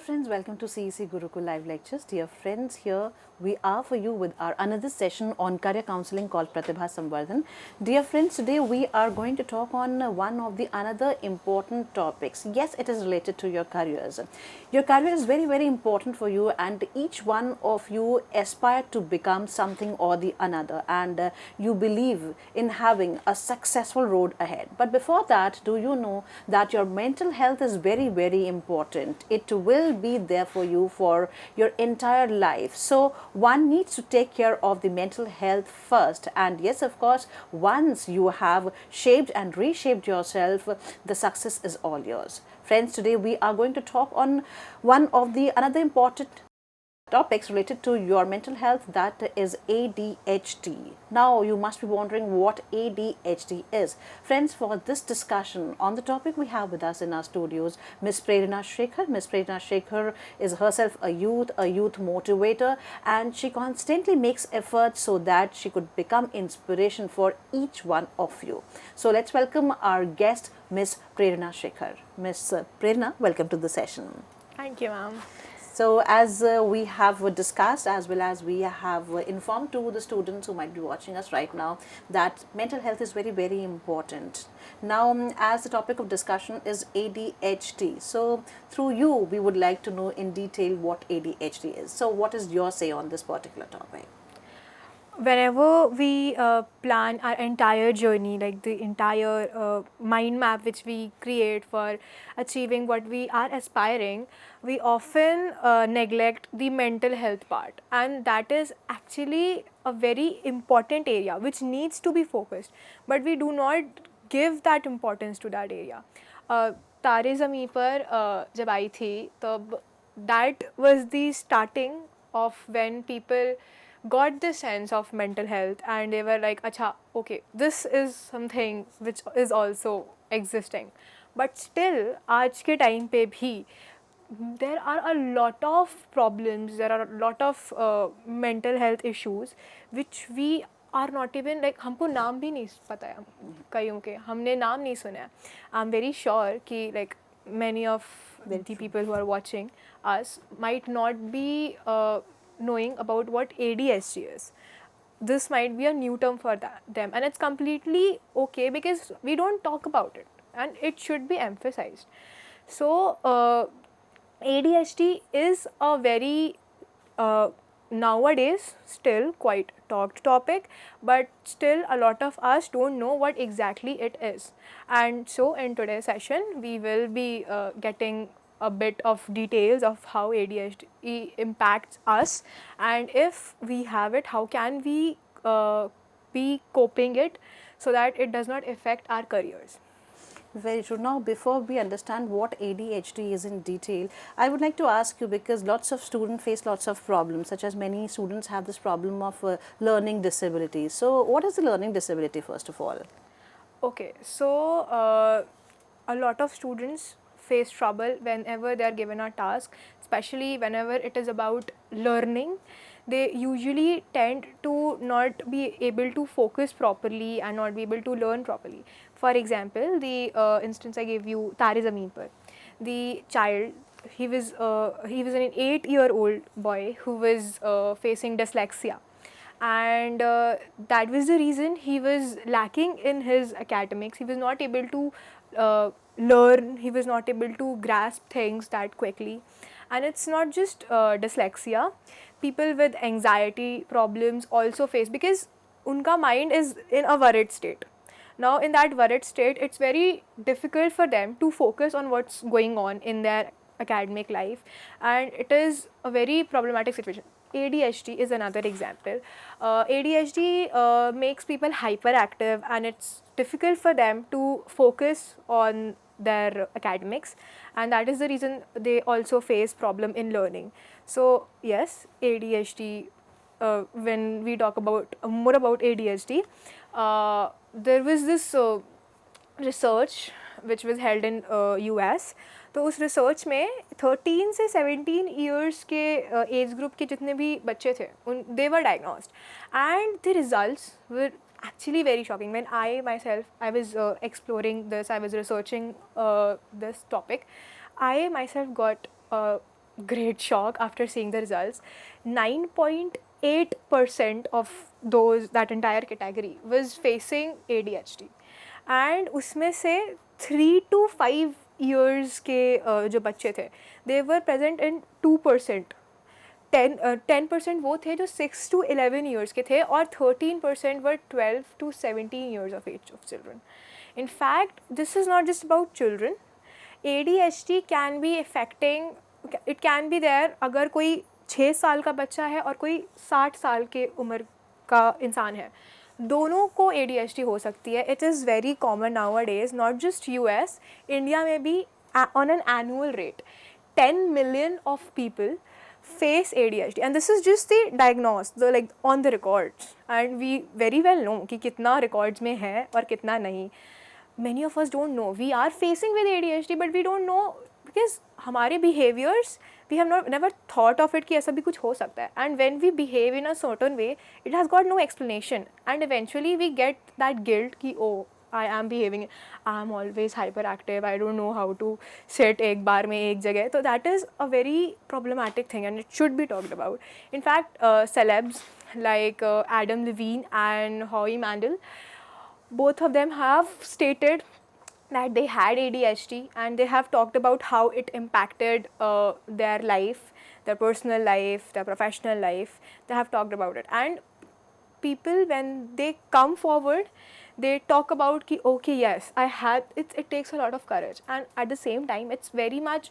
friends, welcome to CEC Gurukul Live Lectures. Dear friends, here we are for you with our another session on career counseling called Pratibha Samvardhan. Dear friends, today we are going to talk on one of the another important topics. Yes, it is related to your careers. Your career is very important for you, and each one of you aspire to become something or the another, and you believe in having a successful road ahead. But before that, do you know that your mental health is very important? It will be there for you for your entire life. So one needs to take care of the mental health first, and yes, of course, once you have shaped and reshaped yourself, the success is all yours. Friends, today we are going to talk on one of the another important topics related to your mental health, that is ADHD. Now you must be wondering what ADHD is. Friends, for this discussion on the topic, we have with us in our studios Miss Prerna Shekhar. Miss Prerna Shekhar is herself a youth motivator, and she constantly makes efforts so that she could become inspiration for each one of you. So let's welcome our guest, Miss Prerna Shekhar. Miss Prerna, welcome to the session. Thank you, ma'am. So as we have discussed, as well as we have informed to the students who might be watching us right now, that mental health is very important. Now, as the topic of discussion is ADHD, so through you, we would like to know in detail what ADHD is. So what is your say on this particular topic? Whenever we plan our entire journey, like the entire mind map which we create for achieving what we are aspiring, we often neglect the mental health part, and that is actually a very important area which needs to be focused, but we do not give that importance to that area. तारे ज़मीं पर जब आई थी तब that was the starting of when people got the sense of mental health, and they were like, acha, okay, this is something which is also existing. But still, aaj ke time pe bhi there are a lot of problems, there are a lot of mental health issues which we are not even like, हमको नाम भी नहीं पता है कईयों के, हमने नाम नहीं सुना है. I'm very sure कि like many of the people who are watching us might not be knowing about what ADHD is. This might be a new term for them, and it's completely okay because we don't talk about it and it should be emphasized. So ADHD is a very nowadays still quite talked topic, but still a lot of us don't know what exactly it is. And so in today's session we will be getting a bit of details of how ADHD impacts us, and if we have it, how can we be coping it so that it does not affect our careers. Very true. Now, before we understand what ADHD is in detail, I would like to ask you, because lots of students face lots of problems, such as many students have this problem of learning disabilities. So what is the learning disability, first of all? Okay, so a lot of students face trouble whenever they are given a task, especially whenever it is about learning. They usually tend to not be able to focus properly and not be able to learn properly. For example, the instance I gave you, Tare Zameen Par, the child, he was an 8-year-old boy who was facing dyslexia, and that was the reason he was lacking in his academics. He was not able to learn, he was not able to grasp things that quickly. And it's not just dyslexia, people with anxiety problems also face, because unka mind is in a worried state. Now in that worried state, it's very difficult for them to focus on what's going on in their academic life, and it is a very problematic situation. ADHD is another example. ADHD makes people hyperactive, and it's difficult for them to focus on their academics, and that is the reason they also face problem in learning. So yes, ADHD, when we talk about more about ADHD, there was this research which was held in US. तो उस research में 13 से 17 years के age group के जितने भी बच्चे थे, they were diagnosed, and the results were actually very shocking. When I was exploring this, I was researching this topic, I myself got great shock after seeing the results. 9.8% of those, that entire category, was facing ADHD. And उसमें से 3 to 5 years के जो बच्चे थे, they were present in 2%. 10% वो थे जो 6 to 11 years के थे, और 13% were 12 to 17 years of age of children. In fact, this is not just about children. ADHD can be affecting, it can be there अगर कोई 6 साल का बच्चा है और कोई 60 साल के उम्र का इंसान है, दोनों को ADHD हो सकती है. It is very common nowadays, not just US, India में भी on an annual rate 10 million of people face ADHD, and this is just the diagnosed, the like on the records, and we very well know कि कितना records में है और कितना नहीं. Many of us don't know. We are facing with ADHD, but we don't know because हमारे behaviors, we have never thought of it कि ऐसा भी कुछ हो सकता है. And when we behave in a certain way, it has got no explanation, and eventually we get that guilt कि oh, I am behaving, I am always hyperactive, I don't know how to sit एक बार में एक जगह. So that is a very problematic thing, and it should be talked about. In fact, celebs like Adam Levine and Howie Mandel, both of them have stated that they had ADHD, and they have talked about how it impacted their life, their personal life, their professional life. They have talked about it, and people, when they come forward, they talk about ki okay, yes, I had it. It takes a lot of courage, and at the same time, it's very much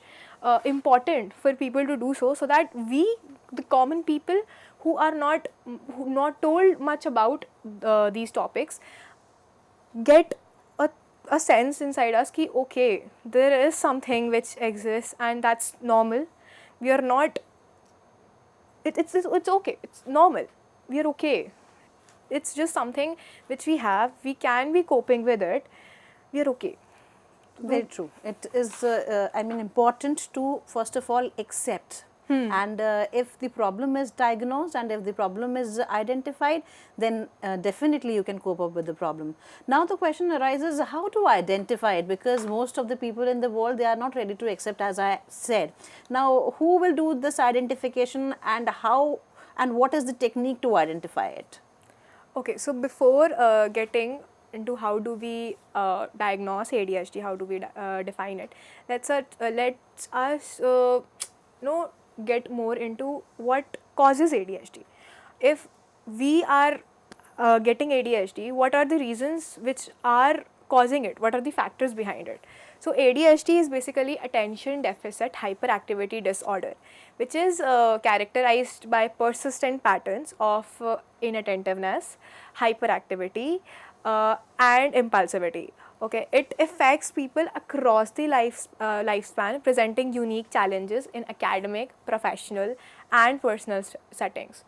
important for people to do so, so that we, the common people who are not told much about these topics, get a sense inside us ki okay, there is something which exists, and that's normal. We are not, it's okay, it's normal, we are okay. It's just something which we have, we can be coping with it, we are okay. Very true. It is, I mean, important to first of all accept. And if the problem is diagnosed and if the problem is identified, then definitely you can cope up with the problem. Now the question arises, how to identify it, because most of the people in the world, they are not ready to accept, as I said. Now who will do this identification, and how, and what is the technique to identify it? Okay, so before getting into how do we diagnose ADHD, how do we define it, let's us get more into what causes ADHD. If we are getting ADHD, what are the reasons which are causing it? What are the factors behind it? So ADHD is basically attention deficit hyperactivity disorder, which is characterized by persistent patterns of inattentiveness, hyperactivity, and impulsivity. Okay, it affects people across the lifespan, presenting unique challenges in academic, professional, and personal settings.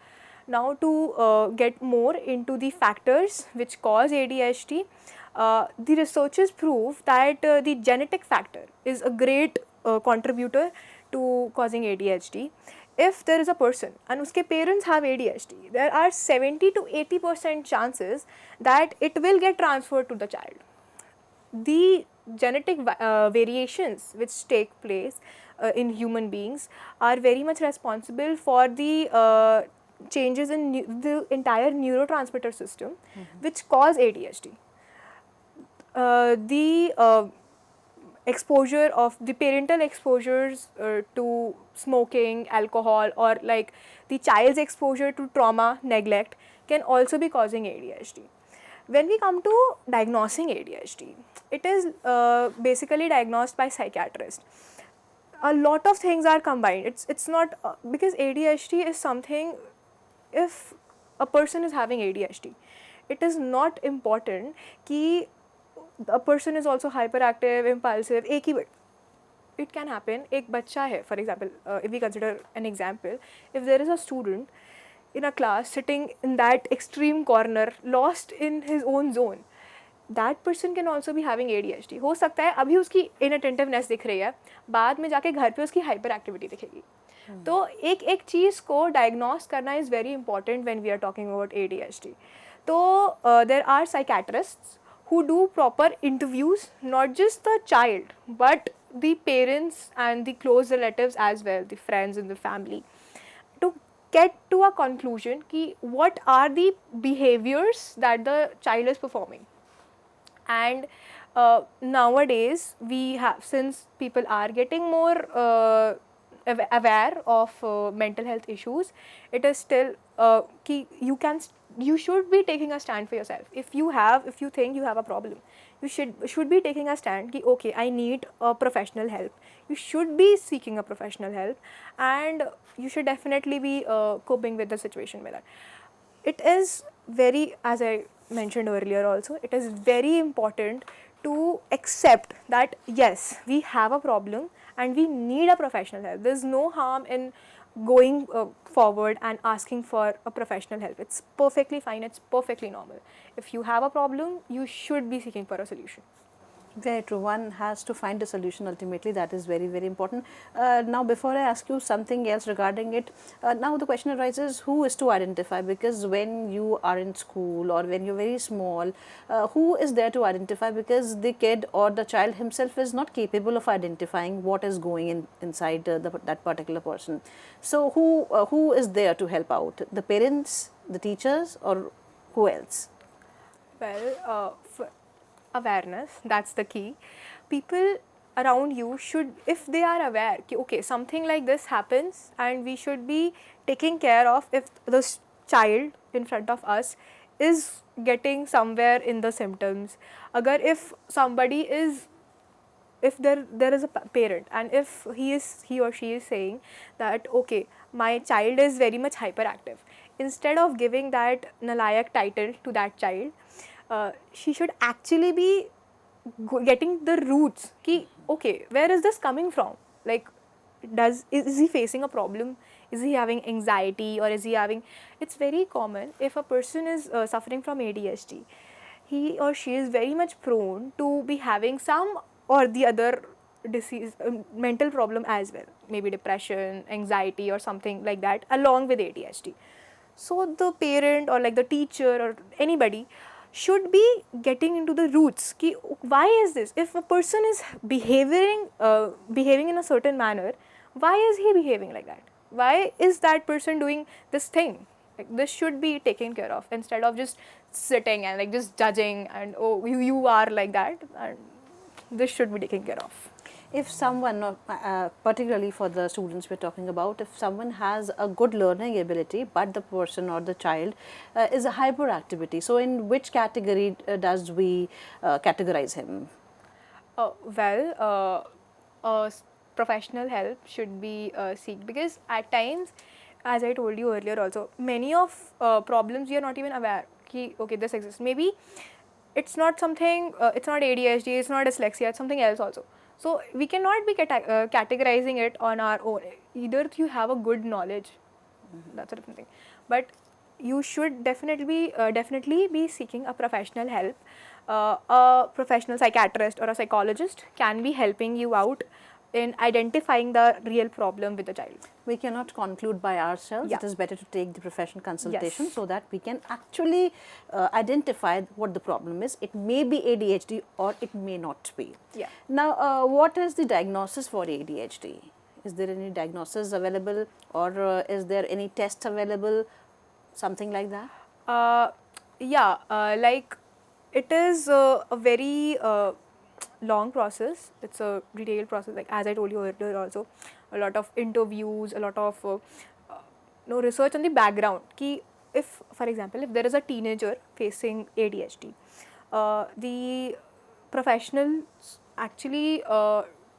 Now, to get more into the factors which cause ADHD, the researchers prove that the genetic factor is a great contributor to causing ADHD. If there is a person and uske parents have ADHD, there are 70 to 80% chances that it will get transferred to the child. The genetic variations which take place in human beings are very much responsible for the changes in the entire neurotransmitter system, which cause ADHD. The exposure of the parental exposures to smoking, alcohol, or like the child's exposure to trauma, neglect, can also be causing ADHD. When we come to diagnosing ADHD, it is basically diagnosed by psychiatrists. A lot of things are combined. It's not because ADHD is something, if a person is having ADHD, it is not important कि a person is also hyperactive, impulsive, एक ही. It can happen. एक बच्चा है, for example, if we consider an example, if there is a student in a class sitting in that extreme corner, lost in his own zone, that person can also be having ADHD. हो सकता है अभी उसकी inattentiveness दिख रही है, बाद में जाके घर पे उसकी hyperactivity दिखेगी. तो एक चीज़ को diagnose करना is very important when we are talking about ADHD. तो there are psychiatrists who do proper interviews, not just the child but the parents and the close relatives as well, the friends in the family, to get to a conclusion ki what are the behaviors that the child is performing. And nowadays we have, since people are getting more aware of mental health issues, it is still ki you should be taking a stand for yourself. If you think you have a problem, you should be taking a stand ki okay, I need a professional help. You should be seeking a professional help, and you should definitely be coping with the situation with that. It is very, as I mentioned earlier also, it is very important to accept that yes, we have a problem and we need a professional help. There's no harm in going forward and asking for a professional help. It's perfectly fine, it's perfectly normal. If you have a problem, you should be seeking for a solution. Very true. One has to find a solution ultimately. That is very, very important. Now, before I ask you something else regarding it, now the question arises, who is to identify? Because when you are in school or when you're very small, who is there to identify? Because the kid or the child himself is not capable of identifying what is going inside that particular person. So, who is there to help out? The parents, the teachers, or who else? Well, awareness, that's the key. People around you should, if they are aware ki, okay, something like this happens and we should be taking care of if this child in front of us is getting somewhere in the symptoms. Agar if somebody is, if there is a parent and if he or she is saying that okay, my child is very much hyperactive, instead of giving that nalayak title to that child, she should actually be getting the roots ki okay, where is this coming from, like is he facing a problem, is he having anxiety, or is he having, it's very common if a person is suffering from ADHD, he or she is very much prone to be having some or the other disease, mental problem as well, maybe depression, anxiety, or something like that along with ADHD. So the parent or like the teacher or anybody should be getting into the roots ki why is this, if a person is behaving in a certain manner, why is he behaving like that, why is that person doing this thing, like this should be taken care of instead of just sitting and like just judging and oh, you are like that, and this should be taken care of. If someone, particularly for the students we're talking about, if someone has a good learning ability but the person or the child is a hyperactivity, so in which category does we categorize him? Professional help should be sought, because at times, as I told you earlier also, many of problems we are not even aware ki okay, this exists. Maybe it's not something, it's not ADHD, it's not dyslexia, it's something else also. So we cannot be categorizing it on our own. Either you have a good knowledge, that's a different thing, but you should definitely be seeking a professional help. A professional psychiatrist or a psychologist can be helping you out in identifying the real problem with the child. We cannot conclude by ourselves. Yeah. It is better to take the professional consultation, Yes. so that we can actually identify what the problem is. It may be ADHD or it may not be. Yeah. Now, what is the diagnosis for ADHD? Is there any diagnosis available, or is there any test available, something like that? Like it is a very long process. It's a detailed process. Like as I told you earlier, also a lot of interviews, a lot of research on the background. Ki if, for example, if there is a teenager facing ADHD, the professionals actually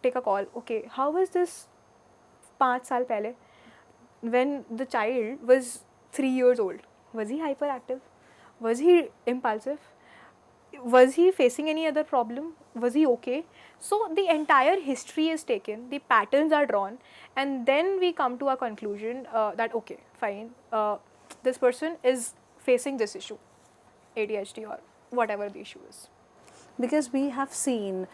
take a call. Okay, how was this 5 साल पहले, when the child was 3 years old? Was he hyperactive? Was he impulsive? Was he facing any other problem? Was he okay? So the entire history is taken, the patterns are drawn, and then we come to a conclusion that okay, fine, this person is facing this issue, ADHD or whatever the issue is. Because we have seen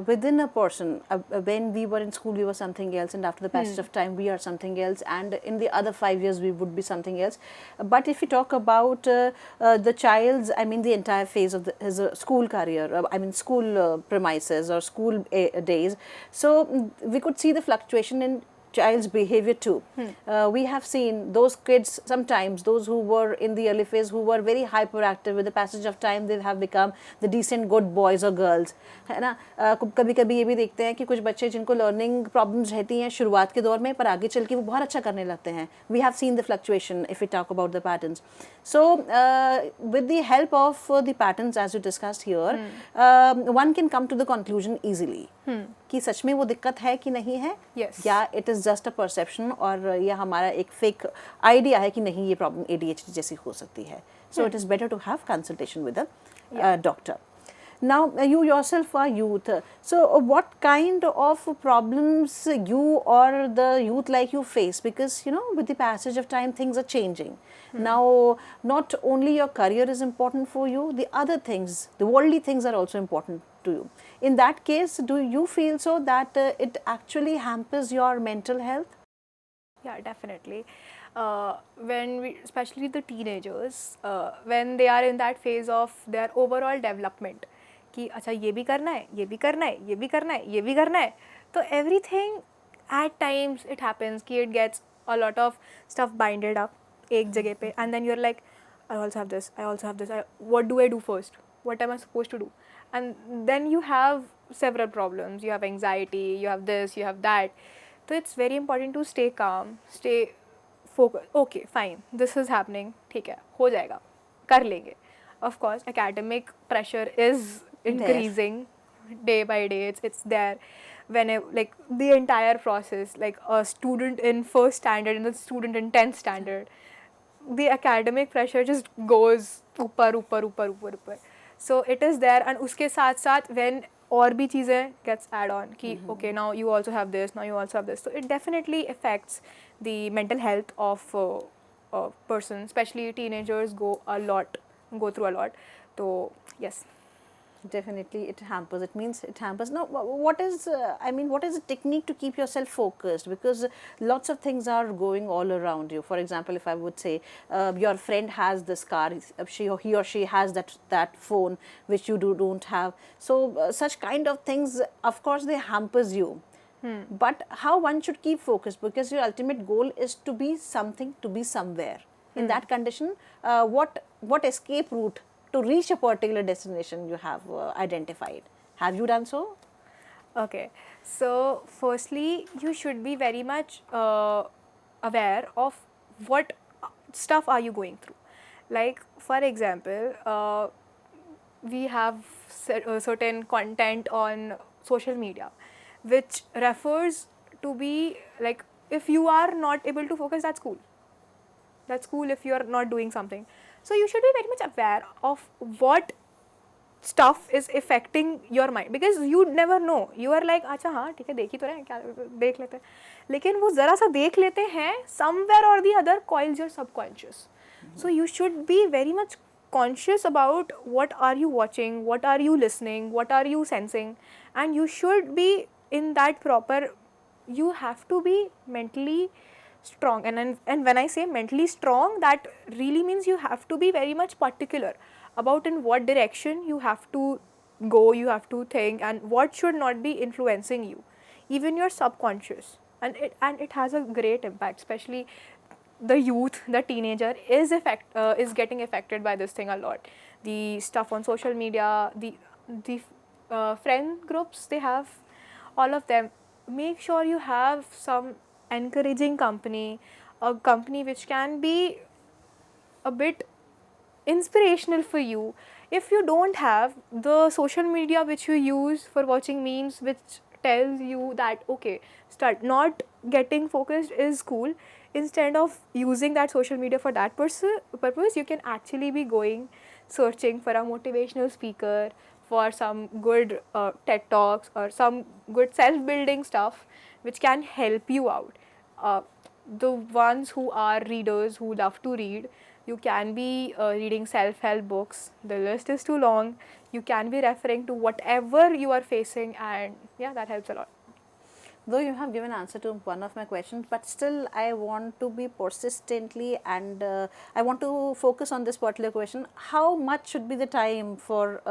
within a person, when we were in school we were something else, and after the passage of time we are something else, and in the other 5 years we would be something else. But if we talk about the child's, I mean the entire phase of his school career, I mean school premises or school days, so we could see the fluctuation in child's behavior too. We have seen those kids sometimes, those who were in the early phase, who were very hyperactive, with the passage of time they have become the decent good boys or girls, है ना. कभी कभी ये भी देखते हैं कि कुछ बच्चे जिनको लर्निंग प्रॉब्लम्स रहती हैं शुरुआत के दौर में, पर आगे चल के वो बहुत अच्छा करने लगते हैं. We have seen the fluctuation if we talk about the patterns. So with the help of the patterns as you discussed here, one can come to the conclusion easily कि सच में वो दिक्कत है कि नहीं है, या it is just a perception, और ये हमारा एक फेक आइडिया है कि नहीं ये प्रॉब्लम ADHD जैसी हो सकती है. So it is better to have consultation with a doctor. Now you yourself are youth, so what kind of problems you or the youth like you face? Because you know, with the passage of time things are changing. Now not only your career is important for you, the other things, the worldly things are also important to you. In that case, do you feel so that it actually hampers your mental health? Yeah, definitely. When we, especially the teenagers, when they are in that phase of their overall development, कि अच्छा ये भी करना है, ये भी करना है, ये भी करना है, ये भी करना है, तो everything at times it happens कि it gets a lot of stuff binded up एक जगह पे, and then you're like, I also have this, I also have this, what do I do first? What am I supposed to do? And then you have several problems. You have anxiety, you have this, you have that. So it's very important to stay calm, stay focused. Okay, fine, this is happening, ठीक है, हो जाएगा, कर लेंगे. Of course, academic pressure is increasing day by day. It's there. When like the entire process, like a student in first standard and a student in 10th standard, the academic pressure just goes ऊपर ऊपर ऊपर ऊपर ऊपर. So it is there, and उसके साथ साथ when और भी चीज़ें gets add on कि okay, now you also have this, now you also have this. So it definitely affects the mental health of a person, especially teenagers go through a lot. So yes. Definitely it hampers. It means it hampers. Now what is I mean, what is the technique to keep yourself focused? Because lots of things are going all around you. For example, if I would say your friend has this car, he or she has that phone which you don't have. So such kind of things, of course, they hampers you. But how one should keep focused? Because your ultimate goal is to be something, to be somewhere. In that condition, what escape route to reach a particular destination you have identified? Have you done so? Okay, so firstly, you should be very much aware of what stuff are you going through. Like for example, we have certain content on social media which refers to be like, if you are not able to focus, that's cool. That's cool if you are not doing something. So you should be very much aware of what stuff is affecting your mind, because you never know. You are like, अच्छा हाँ ठीक है, देख ही तो रहे हैं, क्या देख लेते हैं, लेकिन वो ज़रा सा देख लेते हैं, somewhere or the other coils your subconscious. So you should be very much conscious about what are you watching, what are you listening, what are you sensing, and you should be in that proper, you have to be mentally strong. And when I say mentally strong, that really means you have to be very much particular about in what direction you have to go, you have to think, and what should not be influencing you, even your subconscious. And it has a great impact, especially the youth, the teenager is getting affected by this thing a lot. The stuff on social media, the friend groups they have, all of them. Make sure you have some encouraging company, a company which can be a bit inspirational for you. If you don't have the social media which you use for watching memes, which tells you that okay, start not getting focused is cool, instead of using that social media for that purpose, you can actually be going searching for a motivational speaker, for some good TED Talks or some good self-building stuff which can help you out. The ones who are readers, who love to read, you can be reading self-help books. The list is too long. You can be referring to whatever you are facing, and yeah, that helps a lot. Though you have given answer to one of my questions, but still I want to be persistently, and I want to focus on this particular question. How much should be the time for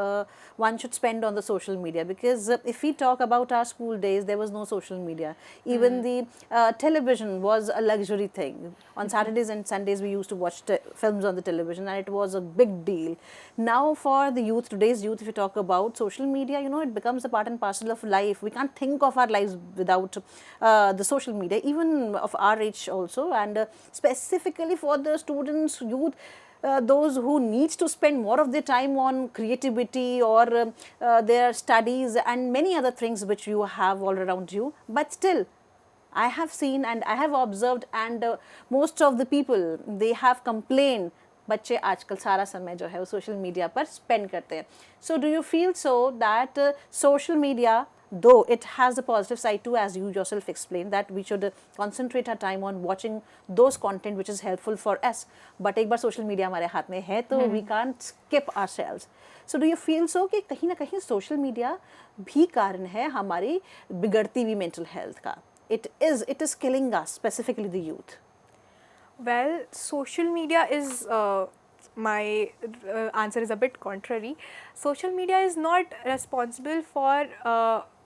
one should spend on the social media? Because if we talk about our school days, there was no social media. Even the television was a luxury thing. On Saturdays and Sundays, we used to watch films on the television, and it was a big deal. Now for the youth, today's youth, if you talk about social media, you know, it becomes a part and parcel of life. We can't think of our lives without the social media, even of our age also. And specifically for the students, youth, those who needs to spend more of their time on creativity or their studies and many other things which you have all around you. But still, I have seen and I have observed, and most of the people, they have complained, बच्चे आजकल सारा समय जो है वो social media पर spend करते हैं. So do you feel so that social media, though it has a positive side too, as you yourself explained, that we should concentrate our time on watching those content which is helpful for us, but एक बार social media हमारे हाथ में है तो we can't skip ourselves. So do you feel so कि कहीं ना कहीं social media भी कारण है हमारी बिगड़ती हुई mental health का? It is killing us, specifically the youth. Well, social media is my answer is a bit contrary. Social media is not responsible for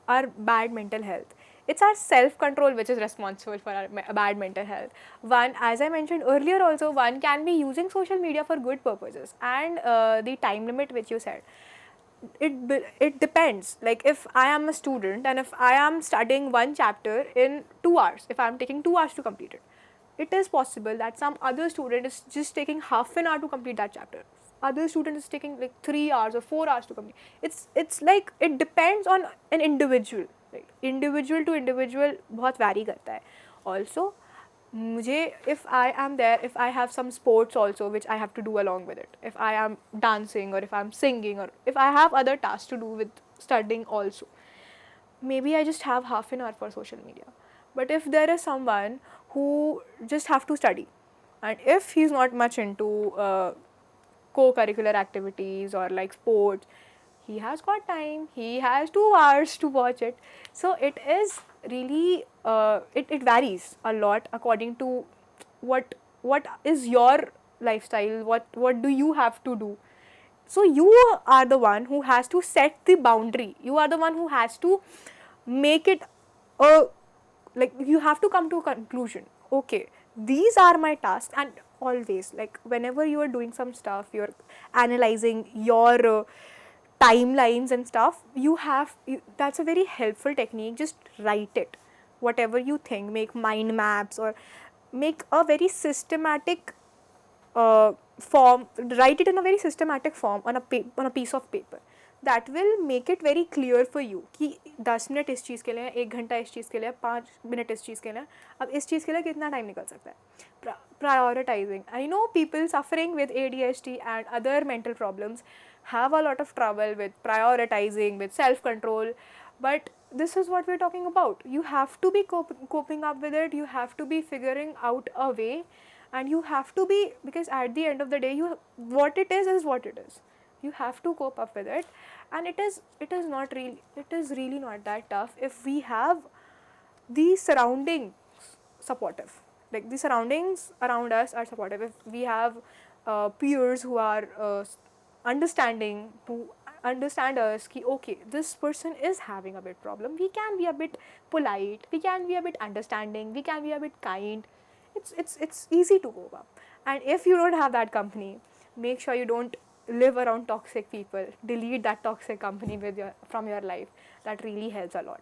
our bad mental health. It's our self-control which is responsible for our bad mental health. One, as I mentioned earlier also, one can be using social media for good purposes, and the time limit which you said, it depends. Like if I am a student and if I am studying one chapter in 2 hours, if I am taking 2 hours to complete it, it is possible that some other student is just taking half an hour to complete that chapter. Other student is taking like 3 hours or 4 hours to complete. It's like it depends on an individual. Like individual to individual बहुत vary करता है. Also, मुझे if I am there, if I have some sports also which I have to do along with it, if I am dancing or if I am singing or if I have other tasks to do with studying also, maybe I just have half an hour for social media. But if there is someone who just have to study, and if he's not much into co-curricular activities or like sports, he has got time, he has 2 hours to watch it. So it is really it varies a lot according to what is your lifestyle, what do you have to do. So you are the one who has to set the boundary, you are the one who has to make it a, like you have to come to a conclusion, okay, these are my tasks. And always, like whenever you are doing some stuff, you're analyzing your timelines and stuff, that's a very helpful technique. Just write it, whatever you think, make mind maps or make a very systematic form, write it in a very systematic form on a piece of paper. That will make it very clear for you कि 10 minute इस चीज़ के लिए, 1 घंटा इस चीज़ के लिए, 5 minute इस चीज़ के लिए, अब इस चीज़ के लिए कितना टाइम निकल सकता है. Prioritizing. I know people suffering with ADHD and other mental problems have a lot of trouble with prioritizing, with self-control, but this is what we're talking about. You have to be coping up with it, you have to be figuring out a way, and you have to be, because at the end of the day, what it is what it is. You have to cope up with it, and it is really not that tough if we have the surroundings supportive. Like the surroundings around us are supportive. If we have peers who are understanding, who understand us, ki okay, this person is having a bit problem, we can be a bit polite, we can be a bit understanding, we can be a bit kind. It's easy to cope up. And if you don't have that company, make sure you don't live around toxic people. Delete that toxic company from your life. That really helps a lot.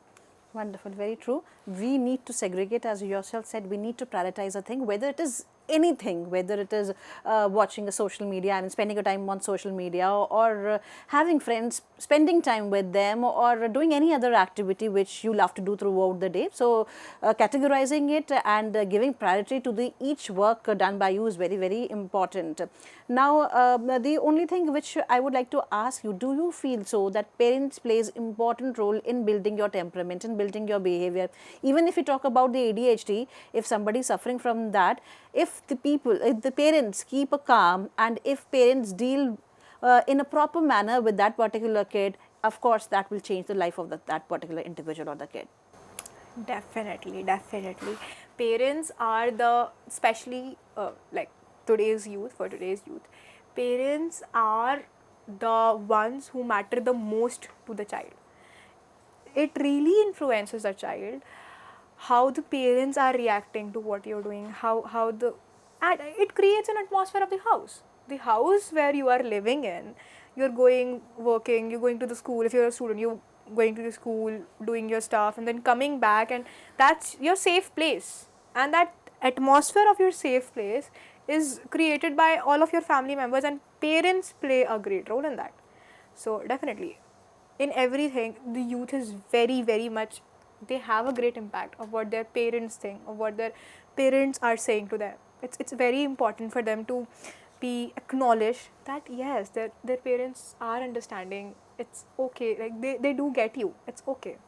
Wonderful, very true. We need to segregate, as you yourself said, we need to prioritize a thing, whether it is anything, whether it is watching a social media and spending your time on social media, or having friends, spending time with them, or doing any other activity which you love to do throughout the day. So categorizing it and giving priority to the each work done by you is very, very important. Now the only thing which I would like to ask you, do you feel so that parents plays important role in building your temperament, in building your behavior? Even if you talk about the ADHD, if somebody is suffering from that, if if the parents keep a calm, and if parents deal in a proper manner with that particular kid, of course that will change the life of that particular individual or the kid. Definitely, definitely. Parents are the, especially like today's youth, for today's youth, parents are the ones who matter the most to the child. It really influences the child how the parents are reacting to what you're doing, how the, and it creates an atmosphere of the house where you are living in. You're going working, you're going to the school. If you're a student, you're going to the school, doing your stuff, and then coming back, and that's your safe place. And that atmosphere of your safe place is created by all of your family members, and parents play a great role in that. So definitely, in everything, the youth is very, very much, they have a great impact of what their parents think, of what their parents are saying to them. It's very important for them to be acknowledged that yes, their parents are understanding. It's okay, like they do get you. It's okay.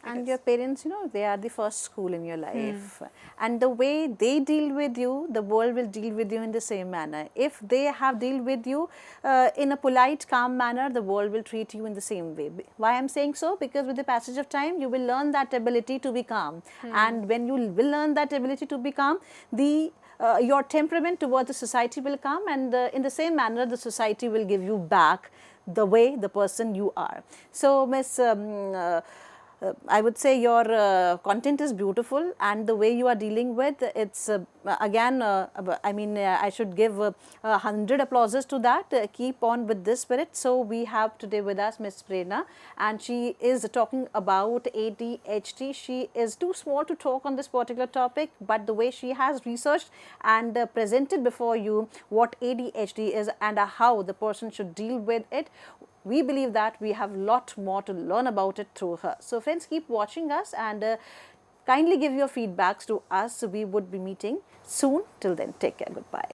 And your parents, they are the first school in your life. And the way they deal with you, the world will deal with you in the same manner. If they have dealt with you in a polite, calm manner, the world will treat you in the same way. Why I'm saying so? Because with the passage of time, you will learn that ability to be calm. And when you will learn that ability to be calm, your temperament towards the society will come, and in the same manner, the society will give you back the way, the person you are. So, Miss, I would say your content is beautiful, and the way you are dealing with it's again, I should give 100 applauses to that. Keep on with this spirit. So we have today with us Miss Prerna, and she is talking about ADHD. She is too small to talk on this particular topic, but the way she has researched and presented before you what ADHD is and how the person should deal with it, we believe that we have a lot more to learn about it through her. So friends, keep watching us, and kindly give your feedbacks to us. We would be meeting soon. Till then, take care. Goodbye.